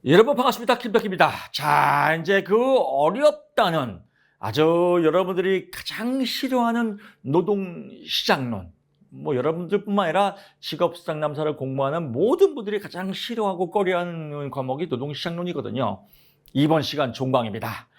여러분 반갑습니다. 김덕기입니다. 자, 이제 그 어렵다는 아주 여러분들이 가장 싫어하는 노동시장론. 여러분들뿐만 아니라 직업상담사를 공부하는 모든 분들이 가장 싫어하고 꺼려하는 과목이 노동시장론이거든요. 이번 시간 종강입니다.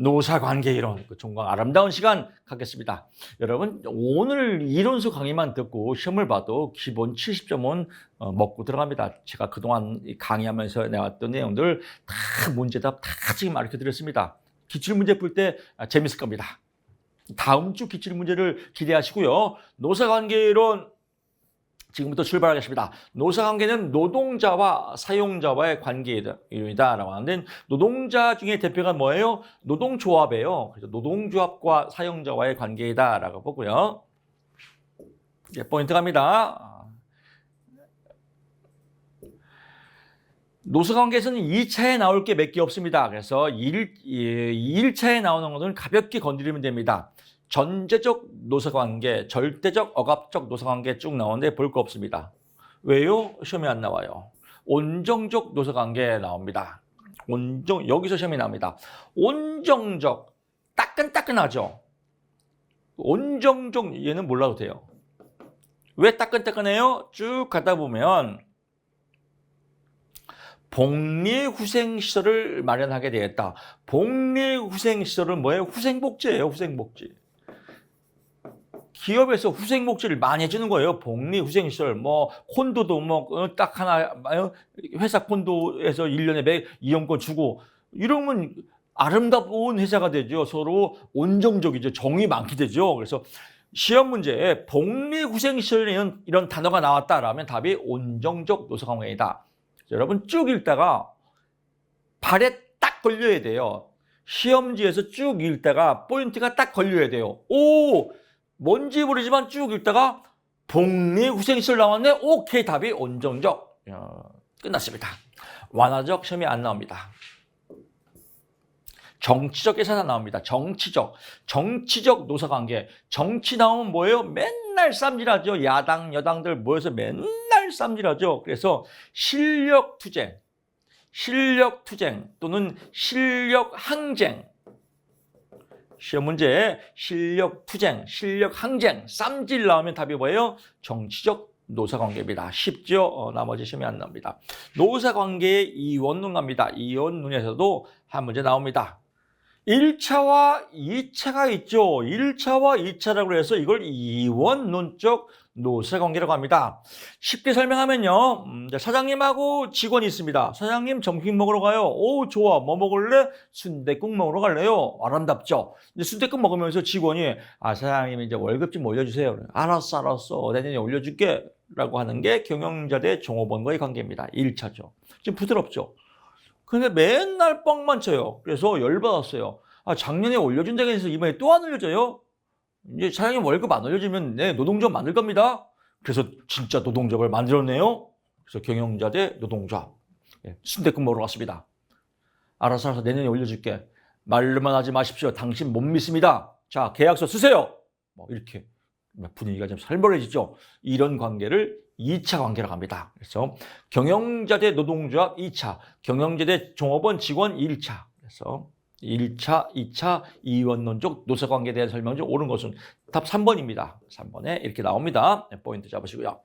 노사관계 이론, 그 종강 아름다운 시간 갖겠습니다. 여러분, 오늘 이론수 강의만 듣고 시험을 봐도 기본 70점은 먹고 들어갑니다. 제가 그동안 강의하면서 내왔던 내용들 다 문제답 다 지금 알려 드렸습니다. 기출문제 풀 때 재밌을 겁니다. 다음 주 기출문제를 기대하시고요. 노사관계 이론 지금부터 출발하겠습니다. 노사관계는 노동자와 사용자와의 관계이다라고 하는데, 노동자 중에 대표가 뭐예요? 노동조합이에요. 그래서 노동조합과 사용자와의 관계이다라고 보고요. 이제 포인트 갑니다. 노사관계에서는 2차에 나올 게 몇 개 없습니다. 그래서 1차에 나오는 것은 가볍게 건드리면 됩니다. 전제적 노사관계, 절대적, 억압적 노사관계 쭉 나오는데 볼 거 없습니다. 왜요? 시험에 안 나와요. 온정적 노사관계 나옵니다. 여기서 시험이 나옵니다. 온정적, 따끈따끈하죠. 온정적 얘는 몰라도 돼요. 왜 따끈따끈해요? 쭉 가다 보면 복리후생시설을 마련하게 되었다. 복리후생시설은 뭐예요? 후생복지예요. 후생복지. 기업에서 후생복지를 많이 해주는 거예요. 복리후생시설, 콘도도 딱 하나, 회사 콘도에서 1년에 이용권 주고, 이런 건 아름다운 회사가 되죠. 서로 온정적이죠. 정이 많게 되죠. 그래서 시험 문제에 복리후생시설 이런 단어가 나왔다라면 답이 온정적 노사관계이다. 여러분 쭉 읽다가 발에 딱 걸려야 돼요. 시험지에서 쭉 읽다가 포인트가 딱 걸려야 돼요. 오! 뭔지 모르지만 쭉 읽다가 복리후생시설 나왔네? 오케이, 답이 온정적. 끝났습니다. 완화적 시험이 안 나옵니다. 정치적 계산 나옵니다. 정치적 노사관계. 정치 나오면 뭐예요? 맨날 쌈질하죠. 야당, 여당들 모여서 맨날 쌈질하죠. 그래서 실력투쟁 또는 실력항쟁. 시험 문제에 실력투쟁, 실력항쟁, 쌈질 나오면 답이 뭐예요? 정치적 노사관계입니다. 쉽죠? 나머지 시험이 안 나옵니다. 노사관계의 이원론 갑니다. 이원론에서도 한 문제 나옵니다. 1차와 2차가 있죠. 1차와 2차라고 해서 이걸 이원론적 노사관계라고 합니다. 쉽게 설명하면요. 사장님하고 직원이 있습니다. 사장님 점심 먹으러 가요. 오, 좋아. 뭐 먹을래? 순댓국 먹으러 갈래요. 아름답죠. 근데 순댓국 먹으면서 직원이 사장님 이제 월급 좀 올려주세요. 알았어. 내년에 올려줄게. 라고 하는 게 경영자 대 종업원과의 관계입니다. 1차죠. 지금 부드럽죠. 근데 맨날 뻥만 쳐요. 그래서 열받았어요. 작년에 올려준다고 해서 이번에 또 안 올려줘요? 이제 사장님 월급 안 올려주면 내 노동조합 만들 겁니다. 그래서 진짜 노동조합을 만들었네요. 그래서 경영자 대 노동조합. 순댓국 먹으러 갔습니다. 알아서 내년에 올려줄게. 말로만 하지 마십시오. 당신 못 믿습니다. 자, 계약서 쓰세요. 이렇게 분위기가 좀 살벌해지죠. 이런 관계를 2차 관계라고 합니다. 그래서 경영자 대 노동조합 2차, 경영자 대 종업원 직원 1차. 그래서 1차, 2차 이원론적 노사관계에 대한 설명 중 옳은 것은 답 3번입니다. 3번에 이렇게 나옵니다. 포인트 잡으시고요.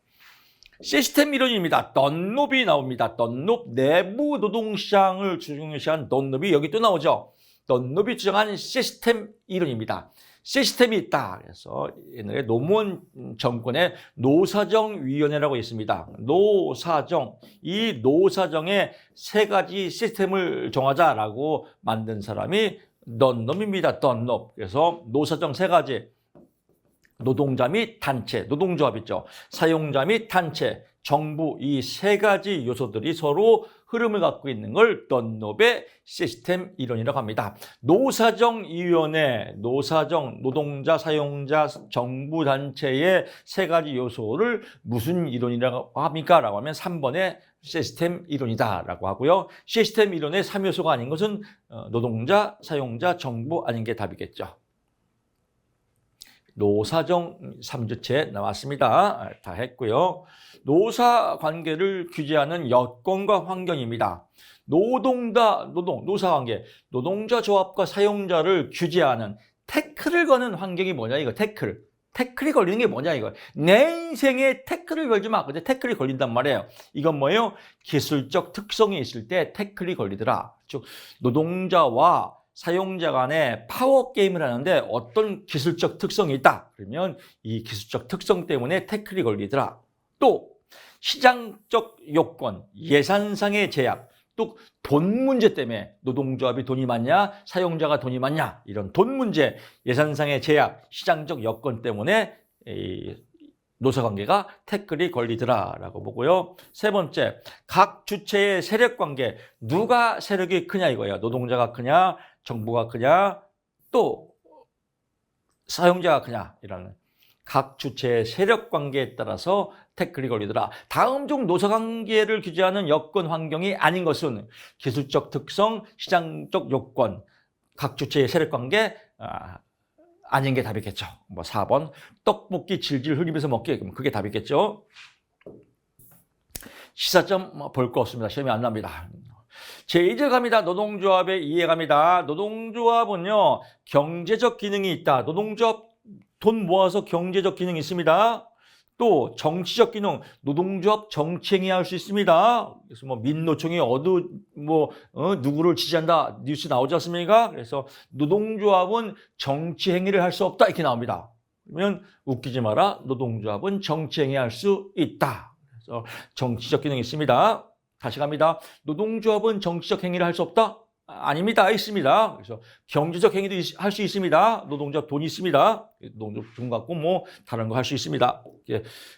시스템 이론입니다. 던롭이 나옵니다. 던롭, 내부 노동시장을 중요시한 던롭이 여기 또 나오죠. 던롭이 주장한 시스템 이론입니다. 시스템이 있다. 그래서 옛날에 노무현 정권의 노사정위원회라고 있습니다. 이 노사정의 세 가지 시스템을 정하자라고 만든 사람이 던롭입니다. 던롭. 그래서 노사정 세 가지. 노동자 및 단체, 노동조합 있죠. 사용자 및 단체, 정부 이 세 가지 요소들이 서로 흐름을 갖고 있는 걸 던롭의 시스템 이론이라고 합니다. 노사정위원회, 노동자, 사용자, 정부 단체의 세 가지 요소를 무슨 이론이라고 합니까? 라고 하면 3번의 시스템 이론이다라고 하고요. 시스템 이론의 3요소가 아닌 것은 노동자, 사용자, 정부 아닌 게 답이겠죠. 노사정 3주체 나왔습니다. 다 했고요. 노사 관계를 규제하는 여건과 환경입니다. 노사관계, 노동자 조합과 사용자를 규제하는 태클을 거는 환경이 뭐냐 이거 태클이 걸리는 게 뭐냐 이거 내 인생에 태클을 걸지 마. 근데 태클이 걸린단 말이에요. 이건 뭐예요? 기술적 특성이 있을 때 태클이 걸리더라. 즉 노동자와 사용자 간에 파워 게임을 하는데 어떤 기술적 특성이 있다. 그러면 이 기술적 특성 때문에 태클이 걸리더라. 또 시장적 요건, 예산상의 제약, 또 돈 문제 때문에 노동조합이 돈이 많냐, 사용자가 돈이 많냐 이런 돈 문제, 예산상의 제약, 시장적 여건 때문에 이 노사관계가 태클이 걸리더라라고 보고요. 세 번째, 각 주체의 세력관계, 누가 세력이 크냐 이거예요. 노동자가 크냐, 정부가 크냐, 또 사용자가 크냐 이런 각 주체의 세력관계에 따라서 태클이 걸리더라. 다음 중 노사관계를 규제하는 여건 환경이 아닌 것은 기술적 특성, 시장적 요건, 각 주체의 세력관계 아닌 게 답이겠죠. 뭐 4번 떡볶이 질질 흘리면서 먹기 그게 답이겠죠. 시사점 볼 거 없습니다. 시험이 안 납니다. 제2절 갑니다. 노동조합의 이해 갑니다. 노동조합은요 경제적 기능이 있다. 노동조합 돈 모아서 경제적 기능이 있습니다. 또 정치적 기능, 노동조합 정치행위 할 수 있습니다. 그래서 뭐 민노총이 누구를 지지한다 뉴스 나오지 않습니까? 그래서 노동조합은 정치행위를 할 수 없다 이렇게 나옵니다. 그러면 웃기지 마라. 노동조합은 정치행위 할 수 있다. 그래서 정치적 기능이 있습니다. 다시 갑니다. 노동조합은 정치적 행위를 할 수 없다? 아닙니다. 있습니다. 그래서 경제적 행위도 할 수 있습니다. 노동자 돈이 있습니다. 노동자 돈 갖고 뭐 다른 거 할 수 있습니다.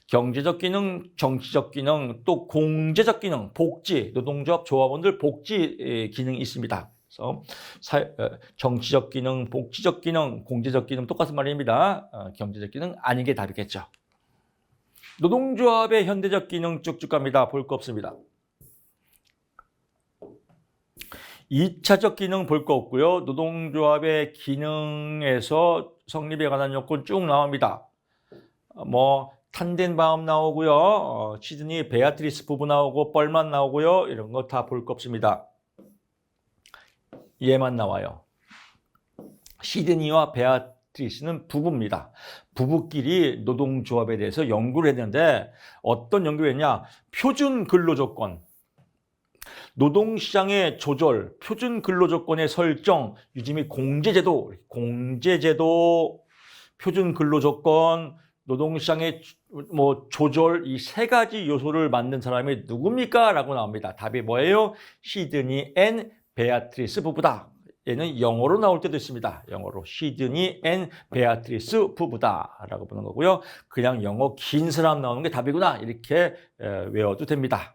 경제적 기능, 정치적 기능, 또 공제적 기능, 복지, 노동조합 조합원들 복지 기능이 있습니다. 그래서 정치적 기능, 복지적 기능, 공제적 기능 똑같은 말입니다. 경제적 기능 아닌 게 답이겠죠. 노동조합의 현대적 기능 쭉쭉 갑니다. 볼 거 없습니다. 2차적 기능 볼 거 없고요. 노동조합의 기능에서 성립에 관한 요건 쭉 나옵니다. 뭐 탄덴바움 나오고요. 시드니 베아트리스 부부 나오고 뻘만 나오고요. 이런 거 다 볼 거 없습니다. 얘만 나와요. 시드니와 베아트리스는 부부입니다. 부부끼리 노동조합에 대해서 연구를 했는데 어떤 연구를 했냐. 표준 근로조건, 노동시장의 조절, 표준 근로조건의 설정, 유지 및 공제제도, 표준 근로조건, 노동시장의 조절 이 세 가지 요소를 만든 사람이 누굽니까? 라고 나옵니다. 답이 뭐예요? 시드니 앤 베아트리스 부부다. 얘는 영어로 나올 때도 있습니다. 영어로 시드니 앤 베아트리스 부부다 라고 보는 거고요. 그냥 영어 긴 사람 나오는 게 답이구나 이렇게 외워도 됩니다.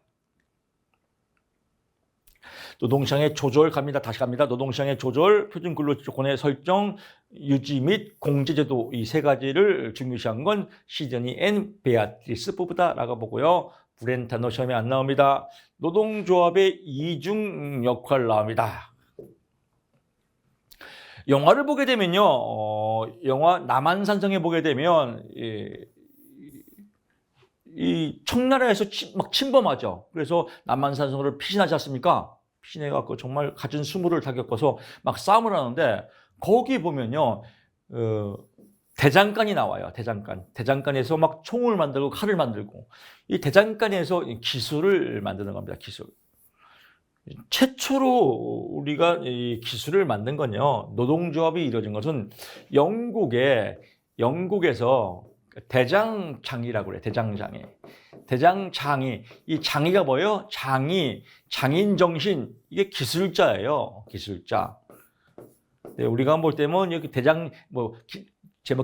노동시장의 조절 갑니다. 다시 갑니다. 노동시장의 조절, 표준 근로조건의 설정, 유지 및 공제제도 이 세 가지를 중요시한 건 시드니 앤 베아트리스 부부다라고 보고요. 브렌타노 시험에 안 나옵니다. 노동조합의 이중 역할 나옵니다. 영화를 보게 되면요, 영화 남한산성에 보게 되면 이 청나라에서 막 침범하죠. 그래서 남한산성을 피신하지 않습니까? 피신해갖고 정말 갖은 수모를 다 겪어서 막 싸움을 하는데 거기 보면요 대장간이 나와요. 대장간에서 막 총을 만들고 칼을 만들고 이 대장간에서 기술을 만드는 겁니다. 기술. 최초로 우리가 이 기술을 만든 건요 노동조합이 이루어진 것은 영국에서 대장장이라고 그래요. 대장장이. 이 장이가 뭐예요? 장인정신. 이게 기술자예요. 기술자. 네, 우리가 볼 때면 여기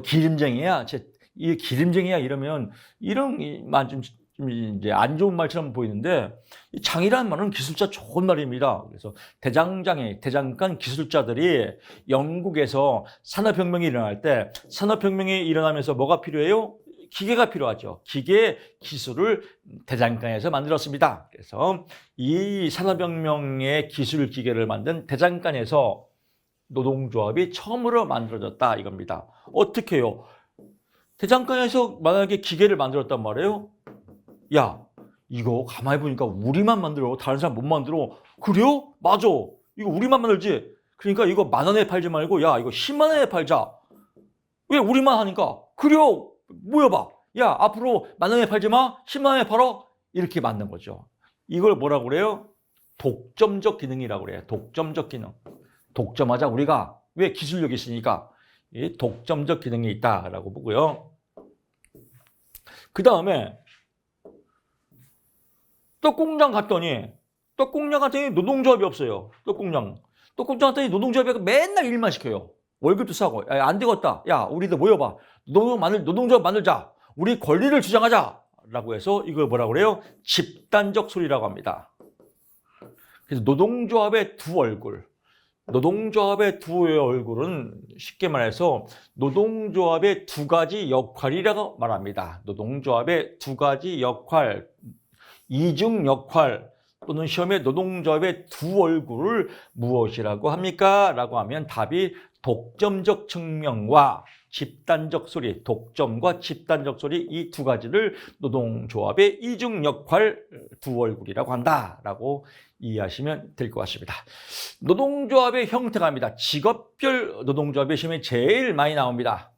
기름쟁이야. 이 기름쟁이야 이러면 이런 말 좀 이제 안 좋은 말처럼 보이는데 이 장이라는 말은 기술자 좋은 말입니다. 그래서 대장간 기술자들이 영국에서 산업혁명이 일어날 때 산업혁명이 일어나면서 뭐가 필요해요? 기계가 필요하죠. 기계 기술을 대장간에서 만들었습니다. 그래서 이 산업혁명의 기술 기계를 만든 대장간에서 노동조합이 처음으로 만들어졌다 이겁니다. 어떻게 해요? 대장간에서 만약에 기계를 만들었단 말이에요. 야, 이거 가만히 보니까 우리만 만들어. 다른 사람 못 만들어. 그래요? 맞아. 이거 우리만 만들지. 그러니까 이거 10,000원에 팔지 말고 야, 이거 10만 원에 팔자. 왜 우리만 하니까? 그래요. 모여봐. 야, 앞으로 10,000원에 팔지 마. 10만 원에 팔어. 이렇게 만든 거죠. 이걸 뭐라고 그래요? 독점적 기능이라고 그래요. 독점적 기능. 독점하자 우리가. 왜? 기술력이 있으니까. 이 독점적 기능이 있다라고 보고요. 그 다음에 떡공장 갔더니 노동조합이 없어요. 떡공장 갔더니 노동조합이 맨날 일만 시켜요. 월급도 싸고. 야, 안 되겠다. 야, 우리도 모여봐. 노동조합 만들자. 우리 권리를 주장하자. 라고 해서 이걸 뭐라고 그래요? 집단적 소리라고 합니다. 그래서 노동조합의 두 얼굴은 쉽게 말해서 노동조합의 두 가지 역할이라고 말합니다. 노동조합의 두 가지 역할, 이중 역할 또는 시험에 노동조합의 두 얼굴을 무엇이라고 합니까? 라고 하면 답이 독점적 측면과 집단적 소리, 독점과 집단적 소리 이 두 가지를 노동조합의 이중 역할 두 얼굴이라고 한다라고 이해하시면 될 것 같습니다. 노동조합의 형태가 입니다. 직업별 노동조합의 시험에 제일 많이 나옵니다.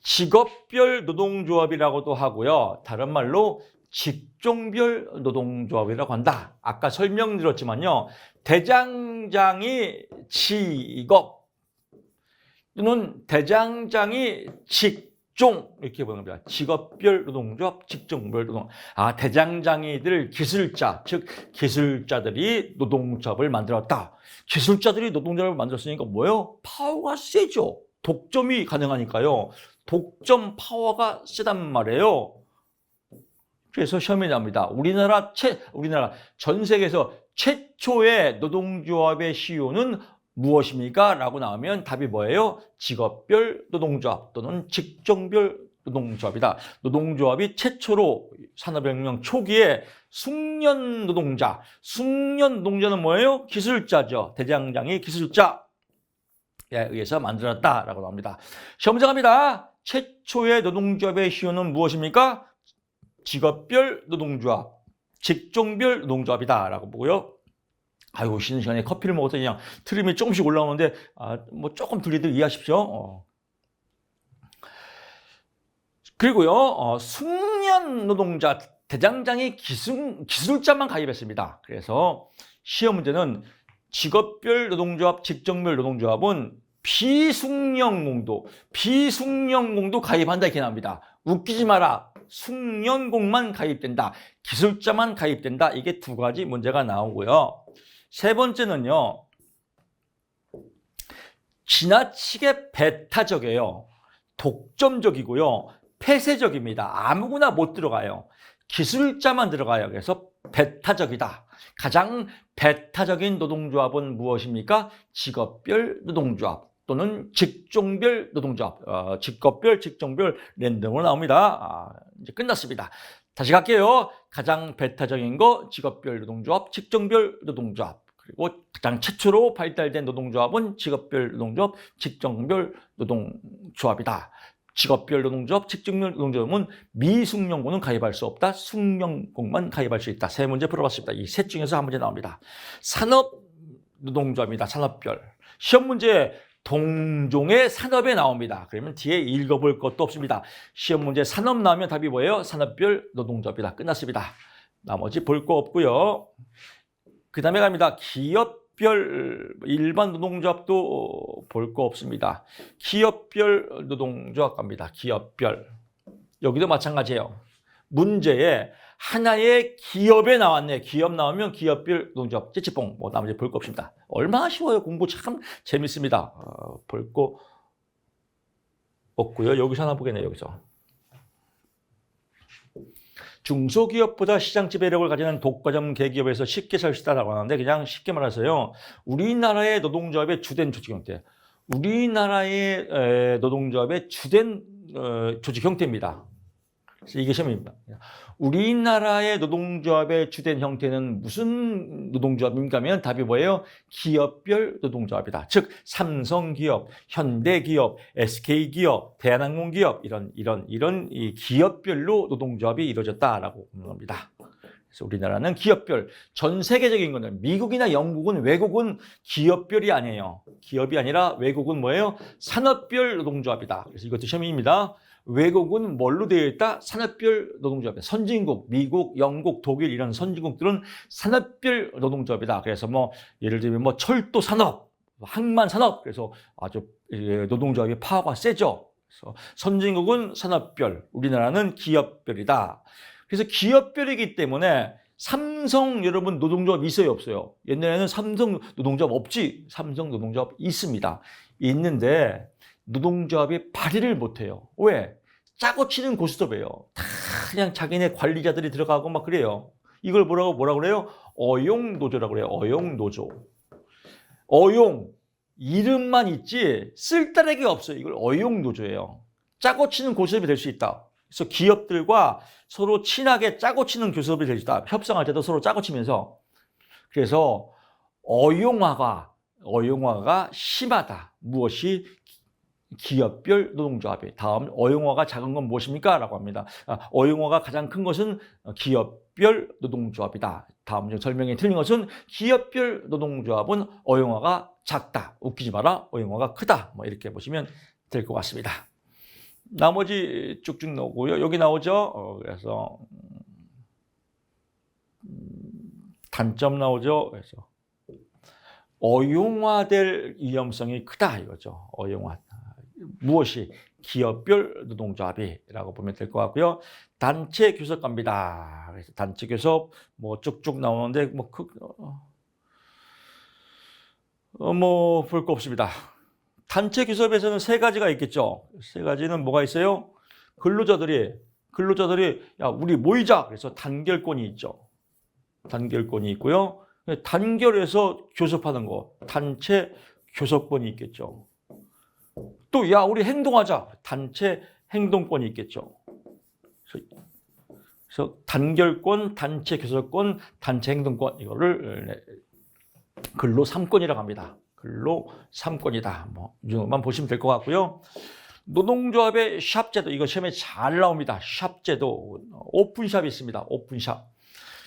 직업별 노동조합이라고도 하고요. 다른 말로 직종별 노동조합이라고 한다. 아까 설명드렸지만요. 대장장이 직업 또는 대장장이 직종 이렇게 보는 겁니다. 직업별 노동조합, 직종별 노동. 대장장이들 기술자, 즉 기술자들이 노동조합을 만들었다. 기술자들이 노동조합을 만들었으니까 뭐예요? 파워가 세죠. 독점이 가능하니까요. 독점 파워가 세단 말이에요. 그래서 시험에 나옵니다. 우리나라 전 세계에서 최초의 노동조합의 시효는 무엇입니까? 라고 나오면 답이 뭐예요? 직업별 노동조합 또는 직종별 노동조합이다. 노동조합이 최초로 산업혁명 초기에 숙련 노동자는 뭐예요? 기술자죠. 대장장이 기술자에 의해서 만들어졌다라고 나옵니다. 시험 문제 갑니다. 최초의 노동조합의 시효는 무엇입니까? 직업별 노동조합, 직종별 노동조합이다라고 보고요. 쉬는 시간에 커피를 먹어서 그냥 트림이 조금씩 올라오는데 뭐 조금 들리듯 이해하십시오. 그리고요, 숙련 노동자, 대장장이 기술자만 가입했습니다. 그래서 시험 문제는 직업별 노동조합, 직종별 노동조합은 비숙련공도 가입한다 이렇게 나옵니다. 웃기지 마라. 숙련공만 가입된다. 기술자만 가입된다. 이게 두 가지 문제가 나오고요. 세 번째는요. 지나치게 배타적이에요. 독점적이고요. 폐쇄적입니다. 아무거나 못 들어가요. 기술자만 들어가요. 그래서 배타적이다. 가장 배타적인 노동조합은 무엇입니까? 직업별 노동조합 또는 직종별 노동조합. 직업별, 직종별 랜덤으로 나옵니다. 이제 끝났습니다. 다시 갈게요. 가장 배타적인 거 직업별 노동조합, 직종별 노동조합. 그리고 가장 최초로 발달된 노동조합은 직업별 노동조합, 직종별 노동조합이다. 직업별 노동조합, 직종별 노동조합은 미숙련공은 가입할 수 없다. 숙련공만 가입할 수 있다. 세 문제 풀어봤습니다. 이 셋 중에서 한 문제 나옵니다. 산업 노동조합입니다. 산업별. 시험 문제 동종의 산업에 나옵니다. 그러면 뒤에 읽어볼 것도 없습니다. 시험 문제 산업 나오면 답이 뭐예요? 산업별 노동조합이다. 끝났습니다. 나머지 볼 거 없고요. 그 다음에 갑니다. 기업별 일반 노동조합도 볼 거 없습니다. 기업별 노동조합 갑니다. 기업별. 여기도 마찬가지예요. 문제에 하나의 기업에 나왔네. 기업 나오면 기업별 노동조합, 찌찌뽕. 뭐 나머지 볼 거 없습니다. 얼마나 쉬워요. 공부 참 재밌습니다. 볼 거 없고요. 여기서 하나 보겠네요. 여기서. 중소기업보다 시장 지배력을 가지는 독과점 대기업에서 쉽게 살 수 있다라고 하는데 그냥 쉽게 말해서요. 우리나라의 노동조합의 주된 조직 형태. 우리나라의 노동조합의 주된 조직 형태입니다. 그래서 이게 시험입니다. 우리나라의 노동조합의 주된 형태는 무슨 노동조합입니까 하면 답이 뭐예요? 기업별 노동조합이다. 즉 삼성기업, 현대기업, SK기업, 대한항공기업 이런 이 기업별로 노동조합이 이루어졌다라고 보는 겁니다. 그래서 우리나라는 기업별, 전 세계적인 거는 미국이나 영국은 외국은 기업별이 아니에요. 기업이 아니라 외국은 뭐예요? 산업별 노동조합이다. 그래서 이것도 시험입니다. 외국은 뭘로 되어 있다? 산업별 노동조합이다. 선진국, 미국, 영국, 독일 이런 선진국들은 산업별 노동조합이다. 그래서 뭐 예를 들면 뭐 철도 산업, 항만 산업, 그래서 아주 노동조합의 파워가 세죠. 그래서 선진국은 산업별, 우리나라는 기업별이다. 그래서 기업별이기 때문에 삼성 여러분 노동조합 있어요, 없어요? 옛날에는 삼성 노동조합 없지. 삼성 노동조합 있습니다. 있는데 노동조합이 발의를 못해요. 왜? 짜고 치는 고스톱이에요. 다 그냥 자기네 관리자들이 들어가고 막 그래요. 이걸 뭐라고 그래요? 어용노조라고 그래요. 어용노조. 어용. 이름만 있지 쓸데레기 없어요. 이걸 어용노조예요. 짜고 치는 고스톱이 될 수 있다. 그래서 기업들과 서로 친하게 짜고 치는 교섭이 될 수 있다. 협상할 때도 서로 짜고 치면서. 그래서 어용화가 심하다. 무엇이? 기업별 노동조합이. 다음 어용화가 작은 건 무엇입니까? 라고 합니다. 어용화가 가장 큰 것은 기업별 노동조합이다. 다음 중 설명이 틀린 것은 기업별 노동조합은 어용화가 작다. 웃기지 마라. 어용화가 크다. 뭐 이렇게 보시면 될 것 같습니다. 나머지 쭉쭉 나오고요. 여기 나오죠. 그래서 단점 나오죠. 그래서 어용화될 위험성이 크다 이거죠. 어용화. 무엇이? 기업별 노동조합이라고 보면 될 것 같고요. 단체 교섭갑니다. 그래서 단체 교섭 뭐 쭉쭉 나오는데 뭐 볼 거 없습니다. 단체 교섭에서는 세 가지가 있겠죠. 세 가지는 뭐가 있어요? 근로자들이 야 우리 모이자. 그래서 단결권이 있죠. 단결권이 있고요. 단결해서 교섭하는 거 단체 교섭권이 있겠죠. 또 야 우리 행동하자. 단체 행동권이 있겠죠. 그래서 단결권, 단체 교섭권, 단체 행동권 이거를 근로 3권이라고 합니다. 근로 3권이다. 뭐 이 정도만 보시면 될 것 같고요. 노동조합의 샵제도 이거 시험에 잘 나옵니다. 샵제도 오픈샵이 있습니다. 오픈샵.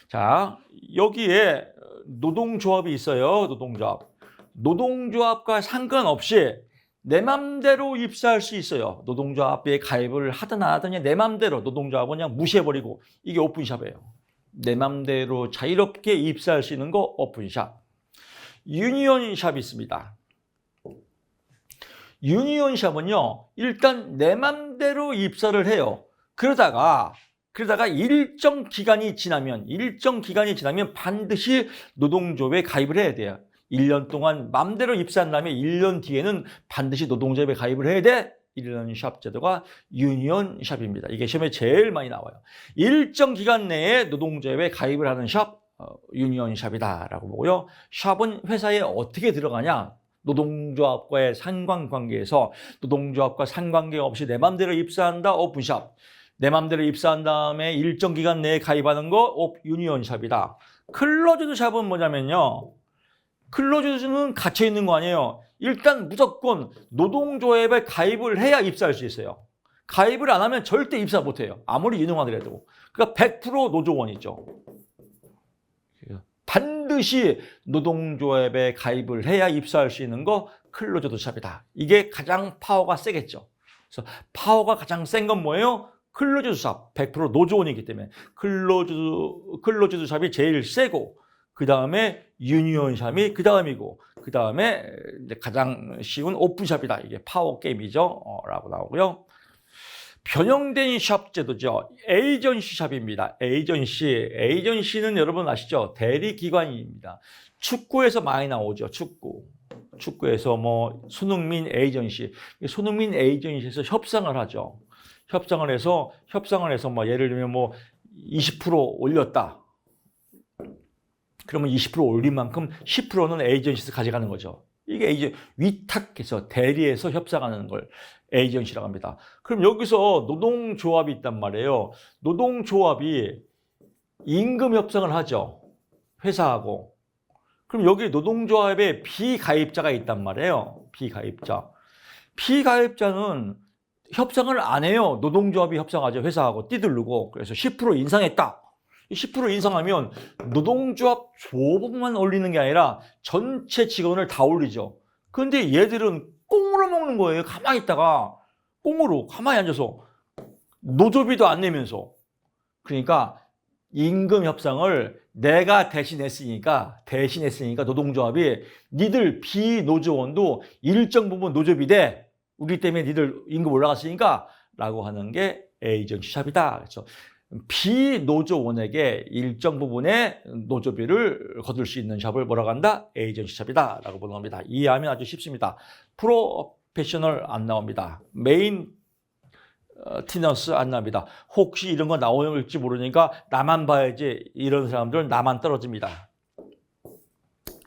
자 여기에 노동조합이 있어요. 노동조합과 상관없이 내 맘대로 입사할 수 있어요. 노동조합에 가입을 하든 안 하든 내 맘대로 노동조합은 그냥 무시해버리고 이게 오픈샵이에요. 내 맘대로 자유롭게 입사할 수 있는 거 오픈샵. 유니온샵이 있습니다. 유니온샵은요. 일단 내 맘대로 입사를 해요. 그러다가 일정 기간이 지나면 반드시 노동조합에 가입을 해야 돼요. 1년 동안 맘대로 입사한 다음에 1년 뒤에는 반드시 노동조합에 가입을 해야 돼. 이런 샵 제도가 유니온샵입니다. 이게 시험에 제일 많이 나와요. 일정 기간 내에 노동조합에 가입을 하는 샵, 유니온샵이다라고 보고요. 샵은 회사에 어떻게 들어가냐? 노동조합과의 상관관계에서 노동조합과 상관계 없이 내 맘대로 입사한다. 오픈샵. 내 맘대로 입사한 다음에 일정 기간 내에 가입하는 거 유니온샵이다. 클로즈드 샵은 뭐냐면요. 클로즈드는 갇혀 있는 거 아니에요. 일단 무조건 노동조합에 가입을 해야 입사할 수 있어요. 가입을 안 하면 절대 입사 못 해요. 아무리 유능하더라도. 그러니까 100% 노조원이죠. 반드시 노동조합에 가입을 해야 입사할 수 있는 거 클로즈드 샵이다. 이게 가장 파워가 세겠죠. 그래서 파워가 가장 센 건 뭐예요? 클로즈드 샵. 100% 노조원이기 때문에 클로즈드 샵이 제일 세고 그 다음에 유니온샵이 그 다음이고 그 다음에 가장 쉬운 오픈샵이다. 이게 파워 게임이죠. 라고 나오고요. 변형된 샵 제도죠. 에이전시 샵입니다. 에이전시는 여러분 아시죠? 대리기관입니다. 축구에서 많이 나오죠. 축구에서 뭐 손흥민 에이전시. 손흥민 에이전시에서 협상을 하죠. 협상을 해서 뭐 예를 들면 뭐 20% 올렸다. 그러면 20% 올린 만큼 10%는 에이전시에서 가져가는 거죠. 이게 이제 위탁해서 대리해서 협상하는 걸 에이전시라고 합니다. 그럼 여기서 노동조합이 있단 말이에요. 노동조합이 임금 협상을 하죠. 회사하고. 그럼 여기 노동조합에 비가입자가 있단 말이에요. 비가입자. 비가입자는 협상을 안 해요. 노동조합이 협상하죠. 회사하고 띠들르고. 그래서 10% 인상했다. 10% 인상하면 노동조합 조합만 올리는 게 아니라 전체 직원을 다 올리죠. 그런데 얘들은 꽁으로 먹는 거예요. 가만히 있다가 꽁으로 가만히 앉아서 노조비도 안 내면서. 그러니까 임금 협상을 내가 대신했으니까 노동조합이 니들 비노조원도 일정 부분 노조비 대 우리 때문에 니들 임금 올라갔으니까 라고 하는 게 에이전시 샵이다. 그렇죠. 비노조원에게 일정 부분의 노조비를 거둘 수 있는 샵을 뭐라고 한다? 에이전시 샵이다 라고 보는 겁니다. 이해하면 아주 쉽습니다. 프로페셔널 안 나옵니다. 메인 티너스 안 나옵니다. 혹시 이런 거 나올지 모르니까 나만 봐야지, 이런 사람들은 나만 떨어집니다.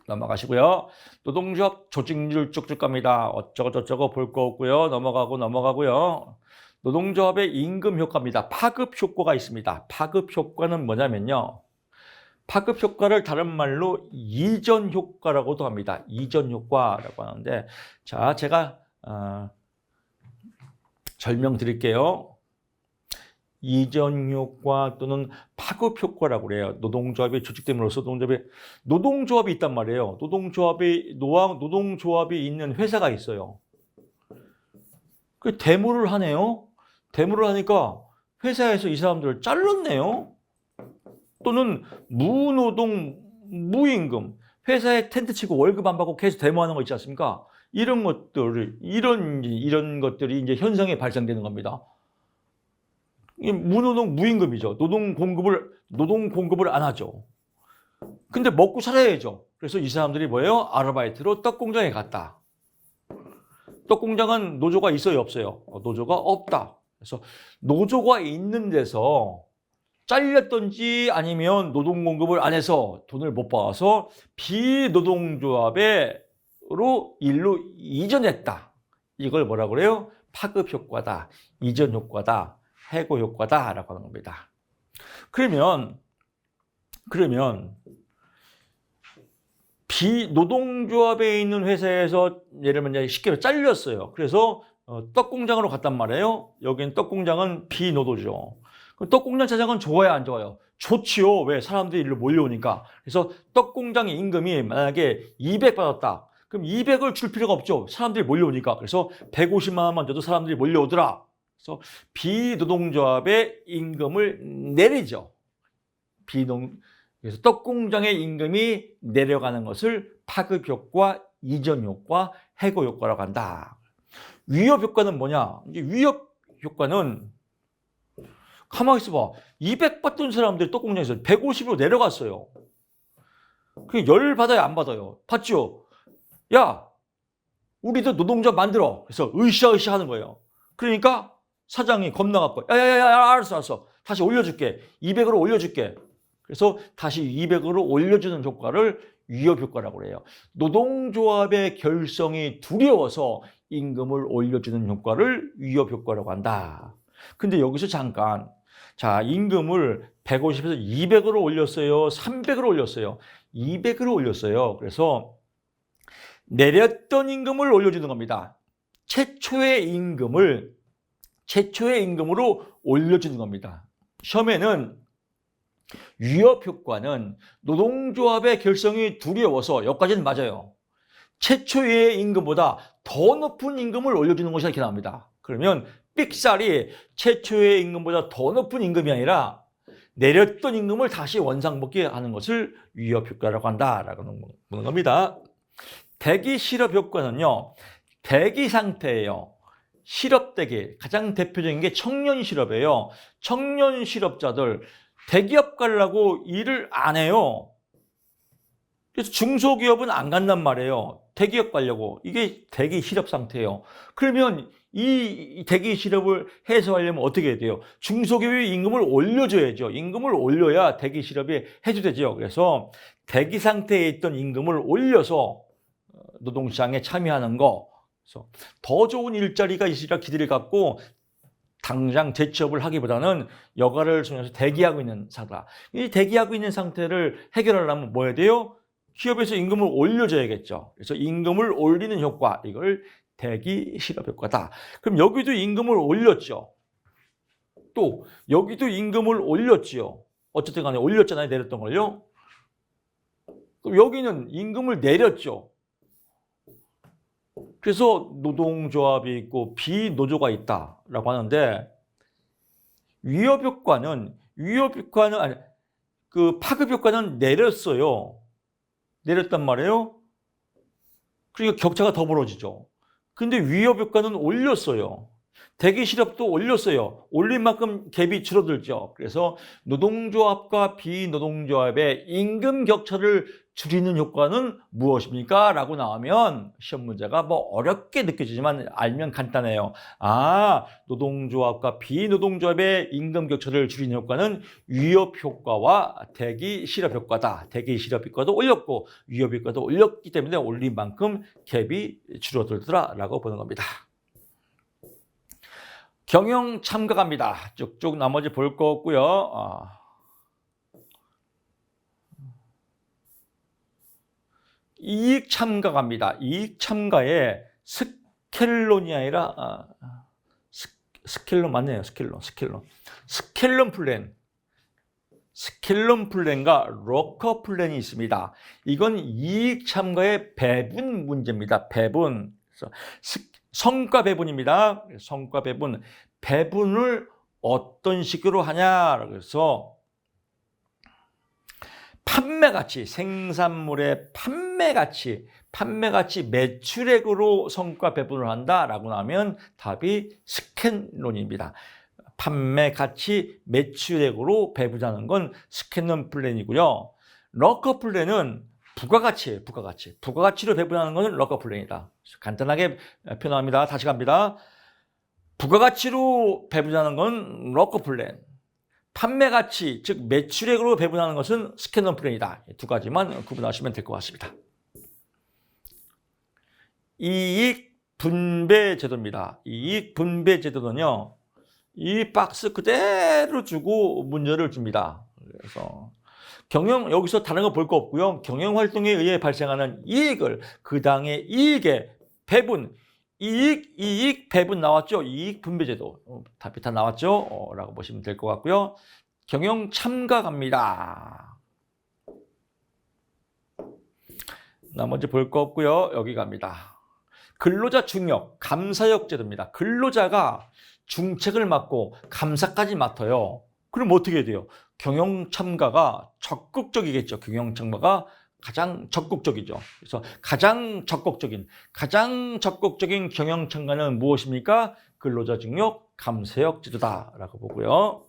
넘어가시고요. 노동조합 조직률 쭉쭉 갑니다. 어쩌고저쩌고 볼 거 없고요. 넘어가고요. 노동조합의 임금 효과입니다. 파급 효과가 있습니다. 파급 효과는 뭐냐면요. 파급 효과를 다른 말로 이전 효과라고도 합니다. 이전 효과라고 하는데, 자, 제가 설명드릴게요. 이전 효과 또는 파급 효과라고 그래요. 노동조합이 조직됨으로써 노동조합이 있단 말이에요. 노동조합이 있는 회사가 있어요. 그 데모를 하네요. 데모를 하니까 회사에서 이 사람들을 잘랐네요. 또는 무노동, 무임금, 회사에 텐트 치고 월급 안 받고 계속 데모하는 거 있지 않습니까? 이런 것들이 이제 현상이 발생되는 겁니다. 무노동, 무임금이죠. 노동 공급을 안 하죠. 근데 먹고 살아야죠. 그래서 이 사람들이 뭐예요? 아르바이트로 떡 공장에 갔다. 떡 공장은 노조가 있어요, 없어요? 노조가 없다. 그래서 노조가 있는 데서 잘렸던지 아니면 노동 공급을 안 해서 돈을 못 받아서 비노동조합으로 일로 이전했다. 이걸 뭐라고 그래요? 파급 효과다, 이전 효과다, 해고 효과다라고 하는 겁니다. 그러면 비노동조합에 있는 회사에서 예를 들면 쉽게 말해 잘렸어요. 그래서 떡공장으로 갔단 말이에요. 여기는 떡공장은 비노도죠. 그럼 떡공장 차장은 좋아요, 안 좋아요? 좋지요. 왜? 사람들이 일로 몰려오니까. 그래서 떡공장의 임금이 만약에 200 받았다. 그럼 200을 줄 필요가 없죠. 사람들이 몰려오니까. 그래서 150만 원만 줘도 사람들이 몰려오더라. 그래서 비노동조합의 임금을 내리죠. 그래서 떡공장의 임금이 내려가는 것을 파급 효과, 이전 효과, 해고 효과라고 한다. 위협 효과는 뭐냐? 이제 위협 효과는 가만히 있어봐. 200 받던 사람들이 떡공장에서 150으로 내려갔어요. 그 열 받아요, 안 받아요? 받죠? 야, 우리도 노동조합 만들어. 그래서 으쌰으쌰 하는 거예요. 그러니까 사장이 겁나갖고 야야야 알았어 다시 올려줄게. 200으로 올려줄게. 그래서 다시 200으로 올려주는 효과를 위협 효과라고 해요. 노동조합의 결성이 두려워서 임금을 올려주는 효과를 위협 효과라고 한다. 근데 여기서 잠깐, 자, 임금을 150에서 200으로 올렸어요? 300으로 올렸어요? 200으로 올렸어요. 그래서 내렸던 임금을 올려주는 겁니다. 최초의 임금으로 올려주는 겁니다. 시험에는 위협 효과는 노동조합의 결성이 두려워서, 여기까지는 맞아요. 최초의 임금보다 더 높은 임금을 올려주는 것이 이렇게 나옵니다. 그러면 삑살이 최초의 임금보다 더 높은 임금이 아니라 내렸던 임금을 다시 원상복귀 하는 것을 위협 효과라고 한다라고 보는 겁니다. 대기 실업 효과는요, 대기 상태예요. 실업대기, 가장 대표적인 게 청년 실업이에요. 청년 실업자들 대기업 가려고 일을 안 해요. 그래서 중소기업은 안 간단 말이에요. 대기업 가려고. 이게 대기 실업 상태예요. 그러면 이 대기 실업을 해소하려면 어떻게 해야 돼요? 중소기업의 임금을 올려줘야죠. 임금을 올려야 대기 실업이 해소되죠. 그래서 대기 상태에 있던 임금을 올려서 노동시장에 참여하는 거. 그래서 더 좋은 일자리가 있으리라 기대를 갖고 당장 재취업을 하기보다는 여가를 통해서 대기하고 있는 상태. 이 대기하고 있는 상태를 해결하려면 뭐 해야 돼요? 기업에서 임금을 올려줘야겠죠. 그래서 임금을 올리는 효과, 이걸 대기 실업 효과다. 그럼 여기도 임금을 올렸죠. 또 여기도 임금을 올렸지요. 어쨌든 간에 올렸잖아요. 내렸던 걸요. 그럼 여기는 임금을 내렸죠. 그래서 노동조합이 있고 비노조가 있다라고 하는데 위협 효과는 아니 그 파급 효과는 내렸어요. 내렸단 말이에요. 그러니까 격차가 더 벌어지죠. 근데 위협 효과는 올렸어요. 대기 실업도 올렸어요. 올린 만큼 갭이 줄어들죠. 그래서 노동조합과 비노동조합의 임금 격차를 줄이는 효과는 무엇입니까? 라고 나오면 시험 문제가 뭐 어렵게 느껴지지만 알면 간단해요. 노동조합과 비노동조합의 임금 격차를 줄이는 효과는 위협 효과와 대기 실업 효과다. 대기 실업 효과도 올렸고 위협 효과도 올렸기 때문에 올린 만큼 갭이 줄어들더라라고 보는 겁니다. 경영 참가갑니다. 쭉쭉 나머지 볼 거 없고요. 이익 참가갑니다. 이익 참가에 스켈론이 아니라 스켈론 맞네요. 스켈론 플랜. 스켈론 플랜과 로커 플랜이 있습니다. 이건 이익 참가의 배분 문제입니다. 배분. 그래서 성과 배분입니다. 성과 배분. 배분을 어떤 식으로 하냐. 그래서 판매가치, 생산물의 판매가치 매출액으로 성과 배분을 한다라고 하면 답이 스캔론입니다. 판매가치 매출액으로 배분하는 건 스캔론 플랜이고요. 러커 플랜은 부가가치예요. 부가가치로 배분하는 것은 러커 플랜이다. 간단하게 표현합니다. 다시 갑니다. 부가가치로 배분하는 건 러커 플랜. 판매가치, 즉 매출액으로 배분하는 것은 스캔론 플랜이다. 두 가지만 구분하시면 될 것 같습니다. 이익 분배 제도입니다. 이익 분배 제도는요, 이 박스 그대로 주고 문제를 줍니다. 그래서 여기서 다른 거 볼 거 없고요. 경영 활동에 의해 발생하는 이익을 그 당의 이익의 배분, 이익 배분 나왔죠? 이익 분배 제도. 답이 다 나왔죠? 라고 보시면 될 것 같고요. 경영 참가 갑니다. 나머지 볼 거 없고요. 여기 갑니다. 근로자 중역, 감사역 제도입니다. 근로자가 중책을 맡고 감사까지 맡아요. 그럼 어떻게 돼요? 경영 참가가 적극적이겠죠. 경영 참가가 가장 적극적이죠. 그래서 가장 적극적인 경영 참가는 무엇입니까? 근로자 중역, 감사역 제도다라고 보고요.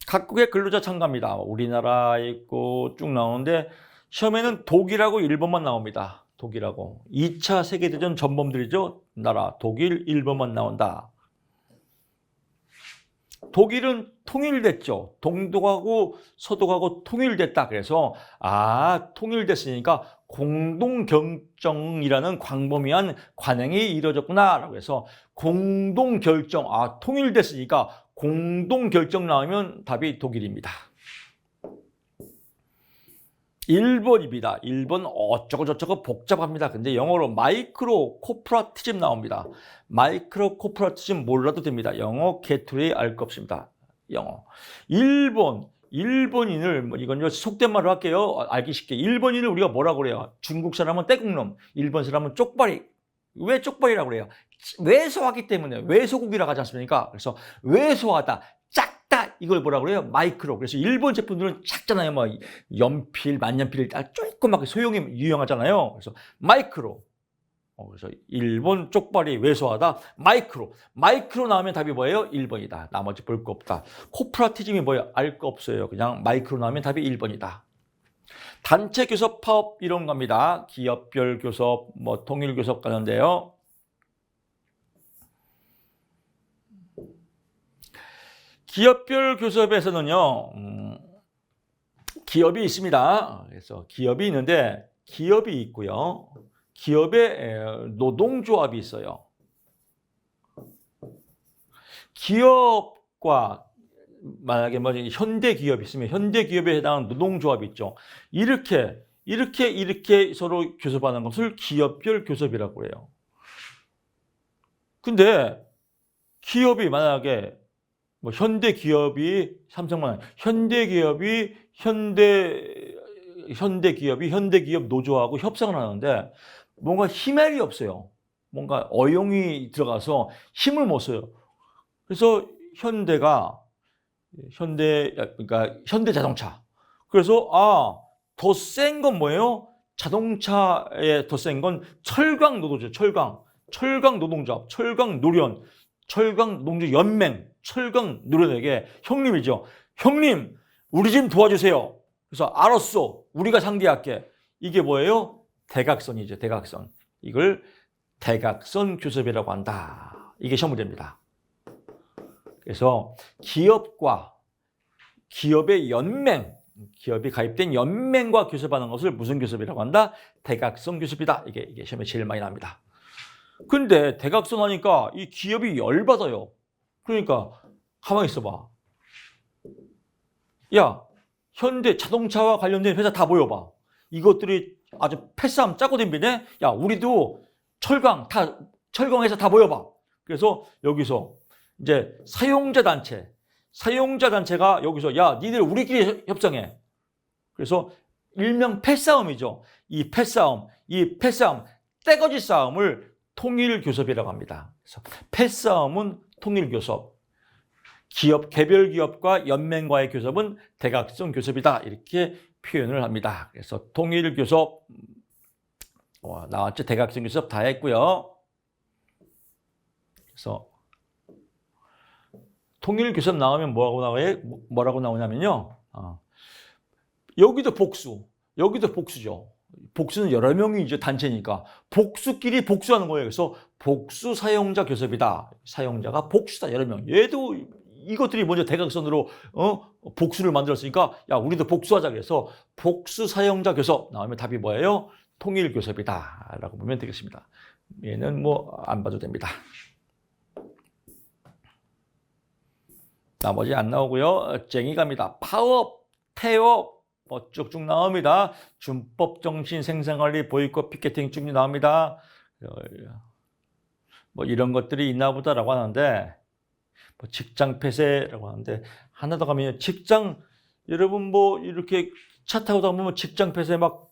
각국의 근로자 참가입니다. 우리나라에 있고 쭉 나오는데 시험에는 독일하고 일본만 나옵니다. 독일하고 2차 세계대전 전범들이죠. 나라 독일, 일본만 나온다. 독일은 통일됐죠. 동독하고 서독하고 통일됐다. 그래서 통일됐으니까 공동결정이라는 광범위한 관행이 이루어졌구나라고 해서 공동결정, 통일됐으니까 공동결정 나오면 답이 독일입니다. 1번입니다. 1번 어쩌고저쩌고 복잡합니다. 근데 영어로 마이크로 코퍼레티즘 나옵니다. 마이크로 코퍼레티즘 몰라도 됩니다. 영어 개토리 알 거 없습니다. 영어. 1번인을 이건 속된 말로 할게요. 알기 쉽게. 1번인을 우리가 뭐라고 그래요? 중국 사람은 떼국놈, 일본 사람은 쪽발이. 왜 쪽발이라고 그래요? 왜소하기 때문에 왜소국이라고 하지 않습니까? 그래서 왜소하다, 작다, 이걸 뭐라고 그래요? 마이크로. 그래서 일본 제품들은 작잖아요. 뭐 연필, 만년필 조그맣게 소형이 유용하잖아요. 그래서 마이크로. 그래서 일본 쪽발이 왜소하다, 마이크로 나오면 답이 뭐예요? 1번이다. 나머지 볼 거 없다. 코퍼레티즘이 뭐예요? 알 거 없어요. 그냥 마이크로 나오면 답이 1번이다. 단체 교섭 파업 이런 겁니다. 기업별 교섭, 통일 교섭 가는데요. 기업별 교섭에서는요, 기업이 있습니다. 그래서 기업이 있는데 기업이 있고요. 기업에 노동조합이 있어요. 기업과 만약에 뭐 현대 기업이 있으면 현대 기업에 해당하는 노동조합이 있죠. 이렇게 서로 교섭하는 것을 기업별 교섭이라고 해요. 근데 기업이 만약에 뭐 현대 기업이 삼성만 현대 기업이 현대 기업 노조하고 협상을 하는데 뭔가 힘이 없어요. 뭔가 어용이 들어가서 힘을 못 써요. 그래서 그러니까 현대자동차. 그래서 더 센 건 뭐예요? 자동차에 더 센 건 철강 노조죠. 철강 노동조합, 철강 노련, 철강 노동조 연맹, 철강 노련에게 형님이죠. 형님, 우리 좀 도와주세요. 그래서 알았어. 우리가 상대할게. 이게 뭐예요? 대각선이죠. 대각선. 이걸 대각선 교섭이라고 한다. 이게 시험 문제입니다. 그래서 기업과 기업의 연맹, 기업이 가입된 연맹과 교섭하는 것을 무슨 교섭이라고 한다? 대각선 교섭이다. 이게 시험에 제일 많이 납니다. 근데 대각선 하니까 이 기업이 열받아요. 그러니까 가만히 있어봐. 야, 현대 자동차와 관련된 회사 다 모여봐. 이것들이 아주 패싸움 짜고 덤비네. 야, 우리도 철강 회사 다 모여봐. 그래서 여기서 이제 사용자 단체가 여기서 야, 니들 우리끼리 협상해. 그래서 일명 패싸움이죠. 이 패싸움, 떼거지 싸움을 통일교섭이라고 합니다. 그래서 패싸움은 통일교섭, 개별 기업과 연맹과의 교섭은 대각선 교섭이다. 이렇게 표현을 합니다. 그래서 통일교섭 나왔죠. 대각선 교섭 다 했고요. 그래서 통일교섭 나오면 뭐라고 나오냐면요. 여기도 복수죠. 복수는 여러 명이죠. 단체니까. 복수끼리 복수하는 거예요. 그래서 복수 사용자 교섭이다. 사용자가 복수다. 여러 명. 얘도 이것들이 먼저 대각선으로 복수를 만들었으니까 야, 우리도 복수하자. 그래서 복수 사용자 교섭 나오면 답이 뭐예요? 통일 교섭이다. 라고 보면 되겠습니다. 얘는 뭐 안 봐도 됩니다. 나머지 안 나오고요. 쟁이 갑니다. 파업, 태업 쭉쭉 나옵니다. 준법, 정신, 생산관리, 보이콧, 피켓팅 쭉 나옵니다. 뭐 이런 것들이 있나 보다라고 하는데 뭐 직장 폐쇄라고 하는데 하나 더 가면 여러분 뭐 이렇게 차 타고 다니면 직장 폐쇄 막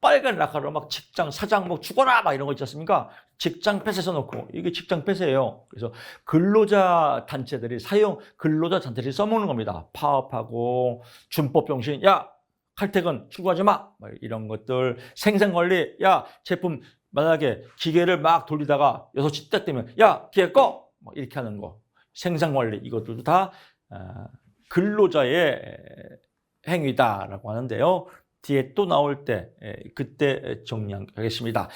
빨간 라카로 막 직장 사장 뭐 죽어라 막 이런 거 있지 않습니까? 직장 폐쇄 써놓고 이게 직장 폐쇄예요. 그래서 근로자 단체들이 써먹는 겁니다. 파업하고 준법 정신, 야 칼퇴근 출근하지 마 이런 것들, 생산관리, 야 제품 만약에 기계를 막 돌리다가 6시 딱 되면 야 기계 꺼 이렇게 하는 거, 생산관리 이것들도 다 근로자의 행위다라고 하는데요. 뒤에 또 나올 때 그때 정리하겠습니다.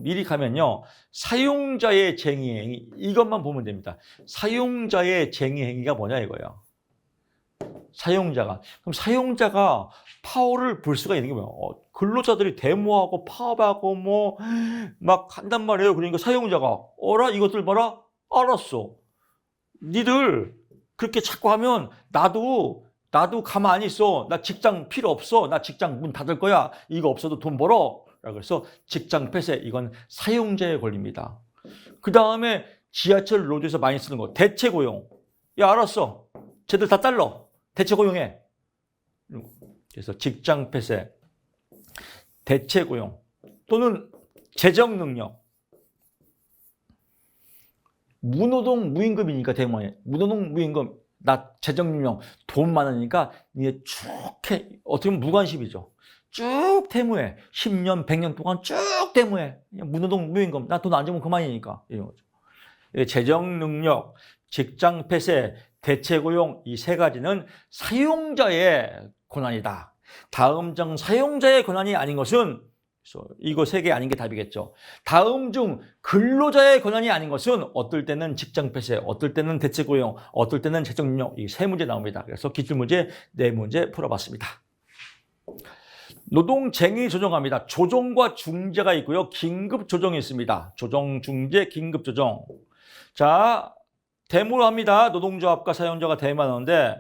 미리 가면요. 사용자의 쟁의행위 이것만 보면 됩니다. 사용자의 쟁의행위가 뭐냐 이거예요. 그럼 사용자가 파워를 불 수가 있는 게 뭐예요? 근로자들이 데모하고 파업하고 뭐 막 한단 말이에요. 그러니까 사용자가 어라 이것들 봐라. 알았어. 니들 그렇게 자꾸 하면 나도 가만히 있어. 나 직장 필요 없어. 나 직장 문 닫을 거야. 이거 없어도 돈 벌어. 그래서 직장 폐쇄 이건 사용자의 권리입니다. 그 다음에 지하철 노조에서 많이 쓰는 거 대체 고용. 야 알았어. 쟤들 다 잘라. 대체 고용해. 그래서 직장 폐쇄, 대체 고용 또는 재정 능력. 무노동 무임금이니까 대모에 무노동 무임금 나 재정 능력 돈 많으니까 니네 쭉 해. 어떻게 보면 무관심이죠. 쭉 대모해. 10년 100년 동안 쭉 대모해. 무노동 무임금 나 돈 안 주면 그만이니까 이런 거죠. 재정 능력, 직장 폐쇄, 대체 고용 이 세 가지는 사용자의 권한이다. 다음 중 사용자의 권한이 아닌 것은 이거 세 개 아닌 게 답이겠죠. 다음 중 근로자의 권한이 아닌 것은 어떨 때는 직장 폐쇄, 어떨 때는 대체 고용, 어떨 때는 재정 능력 이 세 문제 나옵니다. 그래서 기출문제 4문제 풀어봤습니다. 노동쟁의 조정합니다. 조정과 중재가 있고요. 긴급 조정이 있습니다. 조정, 중재, 긴급 조정. 자, 데모를 합니다. 노동조합과 사용자가 데모하는데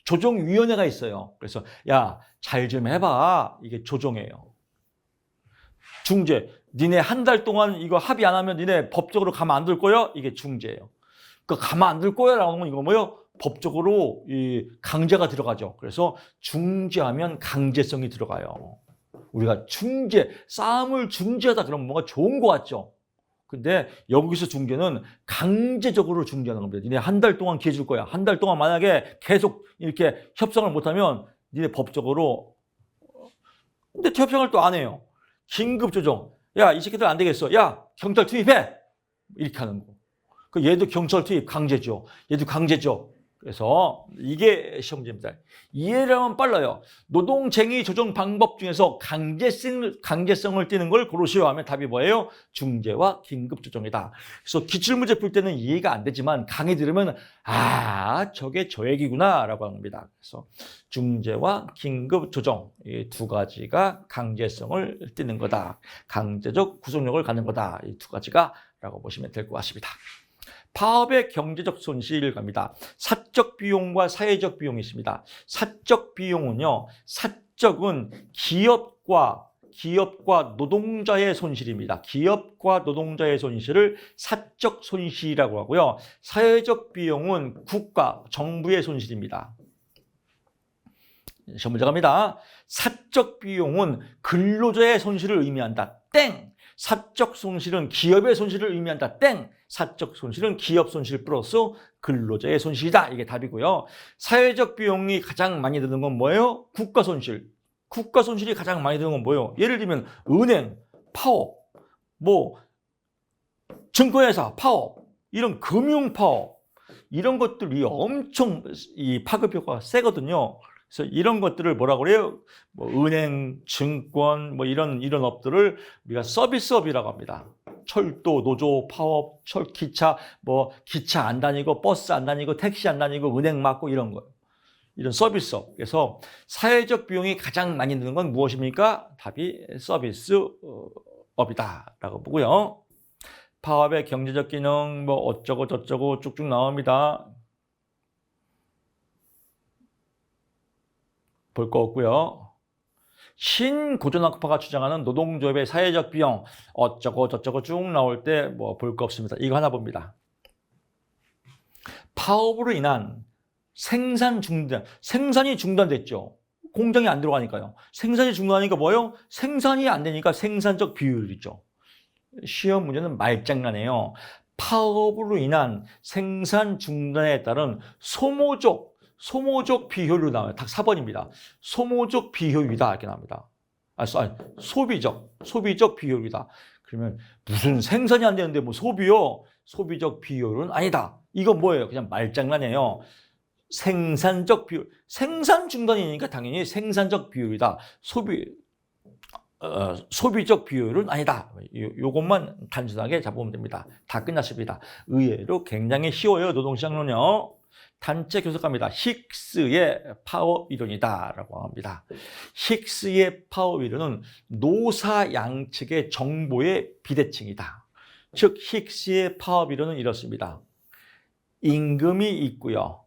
조정위원회가 있어요. 그래서 야, 잘 좀 해봐. 이게 조정이에요. 중재. 니네 한 달 동안 이거 합의 안 하면 니네 법적으로 가만 안 둘 거야? 이게 중재예요. 그 가만 안 둘 거야? 라고 하면 이거 뭐예요? 법적으로 이 강제가 들어가죠. 그래서 중재하면 강제성이 들어가요. 우리가 중재, 싸움을 중재하다 그러면 뭔가 좋은 거 같죠? 근데 여기서 중재는 강제적으로 중재하는 겁니다. 니네 한 달 동안 기회 줄 거야. 한 달 동안 만약에 계속 이렇게 협상을 못하면 니네 법적으로. 근데 협상을 또 안 해요. 긴급 조정. 야, 이 새끼들 안 되겠어. 야, 경찰 투입해. 이렇게 하는 거. 그 얘도 경찰 투입 강제죠. 얘도 강제죠. 그래서 이게 시험 문제입니다. 이해를 하면 빨라요. 노동쟁의 조정 방법 중에서 강제성을 띠는 걸 고르시오 하면 답이 뭐예요? 중재와 긴급 조정이다. 그래서 기출문제 풀 때는 이해가 안 되지만 강의 들으면 아, 저게 저 얘기구나 라고 합니다. 그래서 중재와 긴급 조정 이 두 가지가 강제성을 띠는 거다. 강제적 구속력을 갖는 거다. 이 두 가지가 라고 보시면 될 것 같습니다. 파업의 경제적 손실 갑니다. 사적 비용과 사회적 비용이 있습니다. 사적 비용은요, 사적은 기업과 노동자의 손실입니다. 기업과 노동자의 손실을 사적 손실이라고 하고요. 사회적 비용은 국가, 정부의 손실입니다. 시험 문제 갑니다. 사적 비용은 근로자의 손실을 의미한다. 땡! 사적 손실은 기업의 손실을 의미한다. 땡! 사적 손실은 기업 손실 플러스 근로자의 손실이다. 이게 답이고요. 사회적 비용이 가장 많이 드는 건 뭐예요? 국가 손실. 국가 손실이 가장 많이 드는 건 뭐예요? 예를 들면 은행, 파업, 뭐 증권회사, 파업, 이런 금융 파업, 이런 것들이 엄청 이 파급 효과가 세거든요. 그래서 이런 것들을 뭐라고 그래요? 뭐 은행, 증권, 뭐 이런 업들을 우리가 서비스업이라고 합니다. 철도, 노조, 파업, 기차, 뭐 기차 안 다니고 버스 안 다니고 택시 안 다니고 은행 막고 이런 거. 이런 서비스업. 그래서 사회적 비용이 가장 많이 드는 건 무엇입니까? 답이 서비스업이다라고 보고요. 파업의 경제적 기능 뭐 어쩌고 저쩌고 쭉쭉 나옵니다. 볼 거 없고요. 신고전학파가 주장하는 노동조합의 사회적 비용 어쩌고 저쩌고 쭉 나올 때 뭐 볼 거 없습니다. 이거 하나 봅니다. 파업으로 인한 생산이 중단됐죠. 공장이 안 들어가니까요. 생산이 중단하니까 뭐예요? 생산이 안 되니까 생산적 비효율이죠. 시험 문제는 말장난이에요. 파업으로 인한 생산 중단에 따른 소모적 비효율로 나와요. 딱 4번입니다. 소모적 비효율이다 이렇게 나옵니다. 소비적 비효율이다. 그러면 무슨 생산이 안 되는데 뭐 소비요? 소비적 비효율은 아니다. 이건 뭐예요? 그냥 말장난이에요. 생산적 비효율, 생산 중단이니까 당연히 생산적 비효율이다. 소비적 비효율은 아니다. 요것만 단순하게 잡으면 됩니다. 다 끝났습니다. 의외로 굉장히 쉬워요. 노동시장론요. 단체 교섭갑니다. 힉스의 파업 이론이다라고 합니다. 힉스의 파업 이론은 노사 양측의 정보의 비대칭이다. 즉 힉스의 파업 이론은 이렇습니다. 임금이 있고요.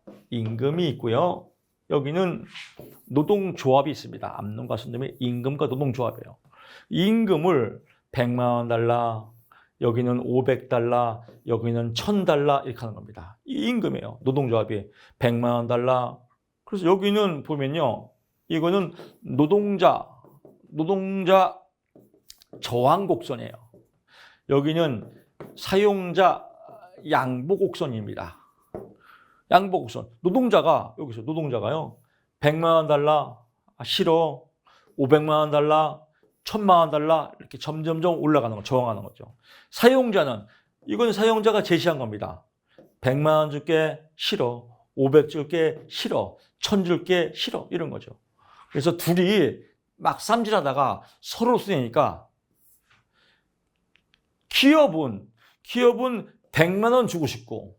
여기는 노동조합이 있습니다. 암놈과 순놈의 임금과 노동조합이에요. 임금을 100만 원 달라, 여기는 500달러, 여기는 1000달러 이렇게 하는 겁니다. 이 임금이에요. 노동조합이 100만 원 달러. 그래서 여기는 보면요. 이거는 노동자 저항곡선이에요. 여기는 사용자 양보곡선입니다. 양보곡선. 여기서 노동자가요. 100만 원 달러, 싫어. 500만 원 달러, 1000만 원 달러 이렇게 점점점 올라가는 거, 저항하는 거죠. 사용자는 이건 사용자가 제시한 겁니다. 100만 원 줄게 싫어. 500 줄게 싫어. 1000 줄게 싫어. 이런 거죠. 그래서 둘이 막 쌈질하다가 서로 쓰니까 기업은 100만 원 주고 싶고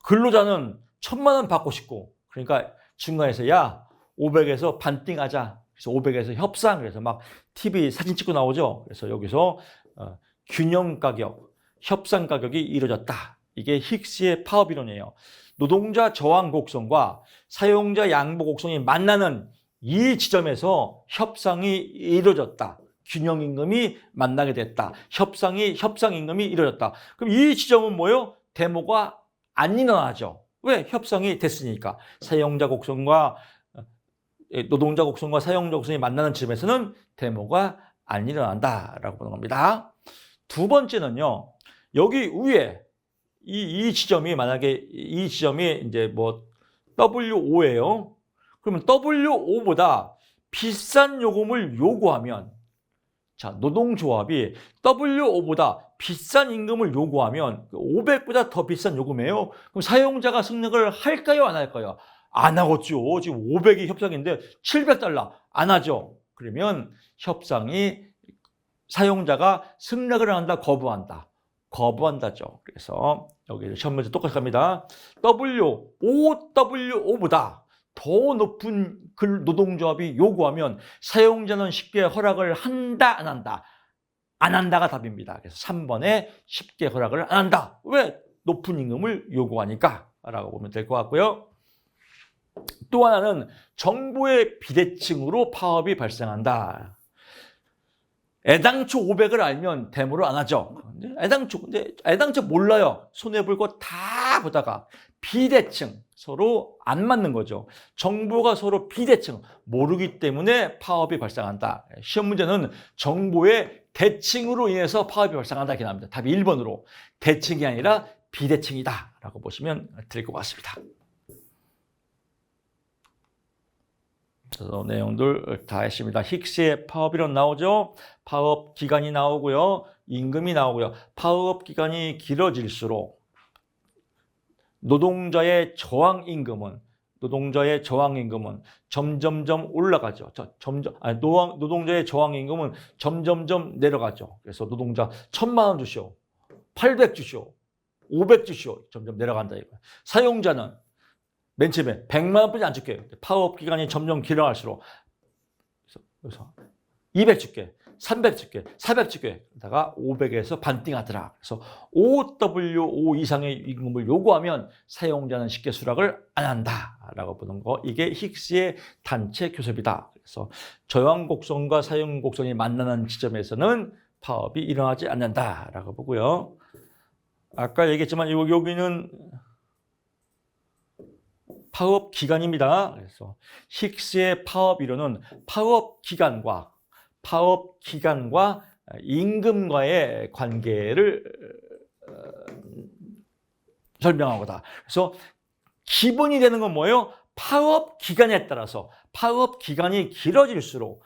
근로자는 1000만 원 받고 싶고 그러니까 중간에서 야 500에서 반띵하자. 그래서 500에서 협상, 그래서 막 TV 사진 찍고 나오죠. 그래서 여기서 균형 가격, 협상 가격이 이루어졌다. 이게 힉스의 파업 이론이에요. 노동자 저항 곡선과 사용자 양보 곡선이 만나는 이 지점에서 협상이 이루어졌다. 균형 임금이 만나게 됐다. 협상 임금이 이루어졌다. 그럼 이 지점은 뭐예요? 데모가 안 일어나죠. 왜? 협상이 됐으니까. 사용자 곡선과 노동자 곡선과 사용자 곡선이 만나는 지점에서는 데모가 안 일어난다라고 보는 겁니다. 두 번째는요. 여기 위에 이 지점이 만약에 이 지점이 이제 뭐 W5예요. 그러면 W5보다 비싼 요금을 요구하면, 자, 노동조합이 W5보다 비싼 임금을 요구하면 500보다 더 비싼 요금이에요. 그럼 사용자가 승낙을 할까요? 안 할까요? 안 하겠죠. 지금 500이 협상인데 $700 안 하죠. 그러면 협상이 사용자가 승낙을 한다, 거부한다. 거부한다죠. 그래서 여기 시험 문제 똑같이 갑니다. OWO보다 더 높은 노동조합이 요구하면 사용자는 쉽게 허락을 한다, 안 한다? 안 한다가 답입니다. 그래서 3번에 쉽게 허락을 안 한다. 왜? 높은 임금을 요구하니까 라고 보면 될 것 같고요. 또 하나는 정보의 비대칭으로 파업이 발생한다. 애당초 500을 알면 데모를 안 하죠. 근데 애당초 몰라요. 손해볼 거 다 보다가 비대칭, 서로 안 맞는 거죠. 정보가 서로 비대칭, 모르기 때문에 파업이 발생한다. 시험 문제는 정보의 대칭으로 인해서 파업이 발생한다 이렇게 나옵니다. 답이 1번으로 대칭이 아니라 비대칭이다 라고 보시면 될 것 같습니다. 그래서 내용들 다 했습니다. 힉스의 파업 이론 나오죠. 파업 기간이 나오고요. 임금이 나오고요. 파업 기간이 길어질수록 노동자의 저항 임금은 점점점 올라가죠. 노동자의 저항 임금은 점점점 내려가죠. 그래서 노동자 1,000만 원 주시오, 800 주시오, 500 주시오, 점점 내려간다 이거예요. 사용자는 맨 처음에 100만 원뿐이 안 줄게요. 파업 기간이 점점 길어갈수록 그래서 200 줄게, 300 줄게, 400 줄게 다가 500에서 반띵하더라. 그래서 OWO 이상의 임금을 요구하면 사용자는 쉽게 수락을 안 한다라고 보는 거. 이게 힉스의 단체 교섭이다. 그래서 저항 곡선과 사용 곡선이 만나는 지점에서는 파업이 일어나지 않는다라고 보고요. 아까 얘기했지만 여기는 파업 기간입니다. 그래서 힉스의 파업 이론은 파업 기간과 임금과의 관계를 설명한 거다. 그래서 기본이 되는 건 뭐예요? 파업 기간에 따라서 파업 기간이 길어질수록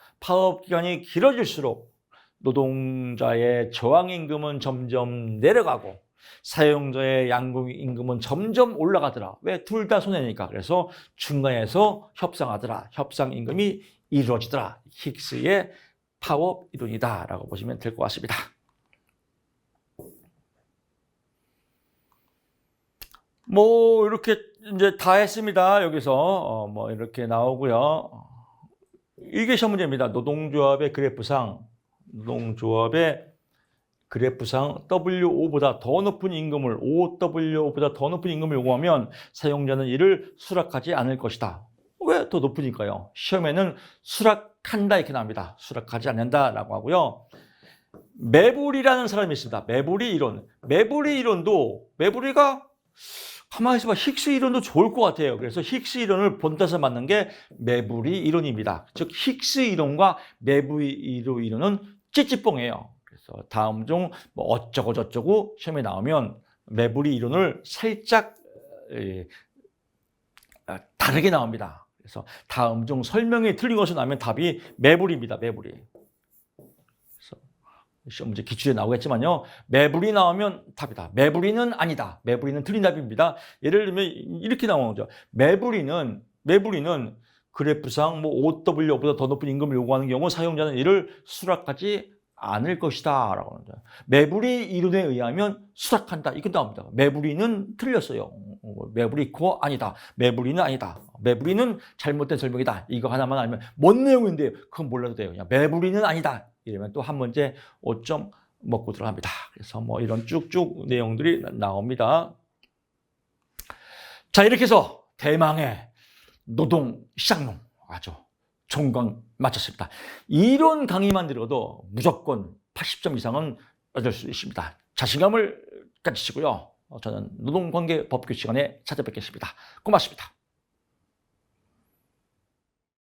노동자의 저항 임금은 점점 내려가고 사용자의 양국 임금은 점점 올라가더라. 왜? 둘 다 손해니까. 그래서 중간에서 협상하더라. 협상 임금이 이루어지더라. 힉스의 파업 이론이다라고 보시면 될 것 같습니다. 뭐 이렇게 이제 다 했습니다. 여기서 뭐 이렇게 나오고요. 이게 시험 문제입니다. 노동조합의 그래프상 W5보다 더 높은 임금을 OWO보다 더 높은 임금을 요구하면 사용자는 이를 수락하지 않을 것이다. 왜 더 높으니까요? 시험에는 수락한다 이렇게 나옵니다. 수락하지 않는다라고 하고요. 매부리라는 사람이 있습니다. 매부리 이론도 매부리가 가만히 있어봐. 힉스 이론도 좋을 것 같아요. 그래서 힉스 이론을 본따서 맞는 게 매부리 이론입니다. 즉 힉스 이론과 매부리 이론은 찌찌뽕이에요. 그래서 다음 중 뭐 어쩌고 저쩌고 시험에 나오면 매부리 이론을 살짝 다르게 나옵니다. 그래서 다음 중 설명이 틀린 것이 나오면 답이 매부리입니다. 매부리. 그래서 시험 문제 기출에 나오겠지만요. 매부리 나오면 답이다. 매부리는 아니다. 매부리는 틀린 답입니다. 예를 들면 이렇게 나오는 거죠. 매부리는 그래프상 뭐 OW보다 더 높은 임금을 요구하는 경우 사용자는 이를 수락하지 않을 것이다 라고 합니다. 매부리 이론에 의하면 수락한다. 이거 나옵니다. 매부리는 틀렸어요. 매부리 코 아니다. 매부리는 아니다. 매부리는 잘못된 설명이다. 이거 하나만 알면 뭔 내용인데요? 그건 몰라도 돼요. 그냥 매부리는 아니다. 이러면 또 한 문제 5점 먹고 들어갑니다. 그래서 뭐 이런 쭉쭉 내용들이 나옵니다. 자, 이렇게 해서 대망의 노동 시장론 아주 총강 마쳤습니다. 이론 강의만 들어도 무조건 80점 이상은 얻을 수 있습니다. 자신감을 가지시고요. 저는 노동관계 법규 시간에 찾아뵙겠습니다. 고맙습니다.